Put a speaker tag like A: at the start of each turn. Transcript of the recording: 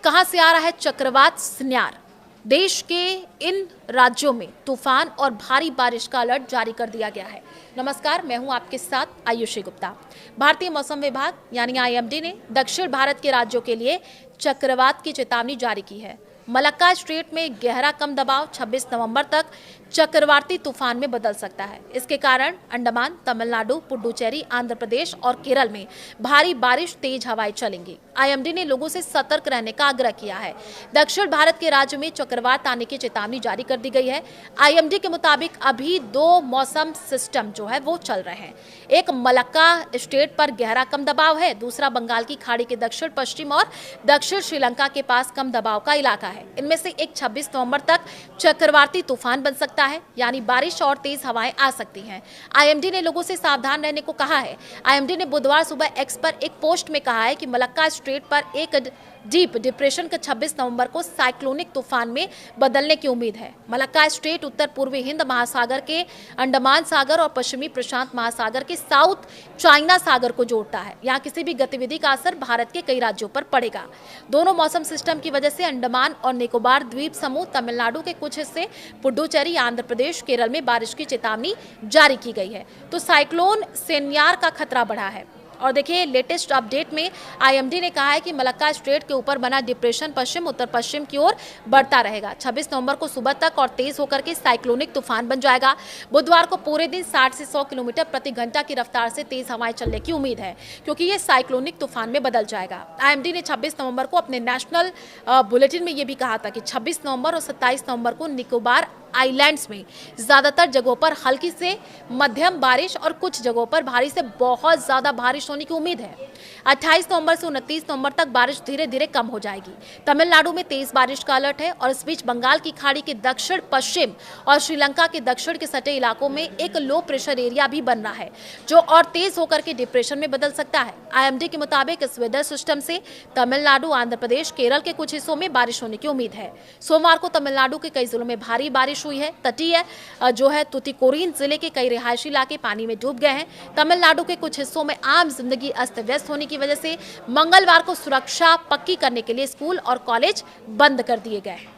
A: कहां से आ रहा है चक्रवात स्न्यार। देश के इन राज्यों में तूफान और भारी बारिश का अलर्ट जारी कर दिया गया है। नमस्कार, मैं हूं आपके साथ आयुषी गुप्ता। भारतीय मौसम विभाग यानी आईएमडी ने दक्षिण भारत के राज्यों के लिए चक्रवात की चेतावनी जारी की है। मलक्का स्ट्रेट में गहरा कम दबाव 26 नवंबर तक चक्रवाती तूफान में बदल सकता है। इसके कारण अंडमान, तमिलनाडु, पुडुचेरी, आंध्र प्रदेश और केरल में भारी बारिश, तेज हवाएं चलेंगी। आईएमडी ने लोगों से सतर्क रहने का आग्रह किया है। दक्षिण भारत के राज्यों में चक्रवात आने की चेतावनी जारी कर दी गई है। आईएमडी के मुताबिक अभी दो मौसम सिस्टम जो है वो चल रहे हैं। एक मलक्का स्ट्रेट पर गहरा कम दबाव है, दूसरा बंगाल की खाड़ी के दक्षिण पश्चिम और दक्षिण श्रीलंका के पास कम दबाव का इलाका है। इनमें से एक 26 नवंबर तक चक्रवाती तूफान बन सकता है, यानी बारिश और तेज हवाएं आ सकती हैं। आईएमडी ने लोगों से सावधान रहने को कहा है। आईएमडी ने बुधवार सुबह एक्स पर एक पोस्ट में कहा है कि मलक्का स्ट्रेट पर एक डीप डिप्रेशन के 26 नवंबर को साइक्लोनिक तूफान में बदलने की उम्मीद है। मलक्का स्ट्रेट उत्तर पूर्वी हिंद महासागर के अंडमान सागर और पश्चिमी प्रशांत महासागर के साउथ चाइना सागर को जोड़ता है। यहाँ किसी भी गतिविधि का असर भारत के कई राज्यों पर पड़ेगा। दोनों मौसम सिस्टम की वजह से अंडमान और निकोबार द्वीप समूह, तमिलनाडु के कुछ हिस्से, पुडुचेरी, आंध्र प्रदेश, केरल में बारिश की चेतावनी जारी की गई है। तो साइक्लोन सेन्यार का खतरा बढ़ा है। और देखिए, लेटेस्ट अपडेट में आईएमडी ने कहा है कि मलक्का स्ट्रेट के ऊपर बना डिप्रेशन पश्चिम उत्तर पश्चिम की ओर बढ़ता रहेगा। 26 नवंबर को सुबह तक और तेज होकर के साइक्लोनिक तूफान बन जाएगा। बुधवार को पूरे दिन 60 से 100 किलोमीटर प्रति घंटा की रफ्तार से तेज हवाएं चलने की उम्मीद है, क्योंकि ये साइक्लोनिक तूफान में बदल जाएगा। आईएमडी ने 26 नवंबर को अपने नेशनल बुलेटिन में ये भी कहा था कि 26 नवंबर और 27 नवंबर को निकोबार आइलैंड्स में ज्यादातर जगहों पर हल्की से मध्यम बारिश और कुछ जगहों पर भारी से बहुत ज्यादा बारिश होने की उम्मीद है। 28 नवंबर से 29 नवंबर तक बारिश धीरे धीरे कम हो जाएगी। तमिलनाडु में तेज बारिश का अलर्ट है और इस बीच बंगाल की खाड़ी के दक्षिण पश्चिम और श्रीलंका के दक्षिण के सटे इलाकों में एक लो प्रेशर एरिया भी बन रहा है, जो और तेज होकर के डिप्रेशन में बदल सकता है। आईएमडी के मुताबिक इस वेदर सिस्टम से तमिलनाडु, आंध्र प्रदेश, केरल के कुछ हिस्सों में बारिश होने की उम्मीद है। सोमवार को तमिलनाडु के कई जिलों में भारी बारिश हुई है। तटीय जो है तुतिकोरिन जिले के कई रिहायशी इलाके पानी में डूब गए हैं। तमिलनाडु के कुछ हिस्सों में आम जिंदगी अस्त व्यस्त होने की वजह से मंगलवार को सुरक्षा पक्की करने के लिए स्कूल और कॉलेज बंद कर दिए गए हैं।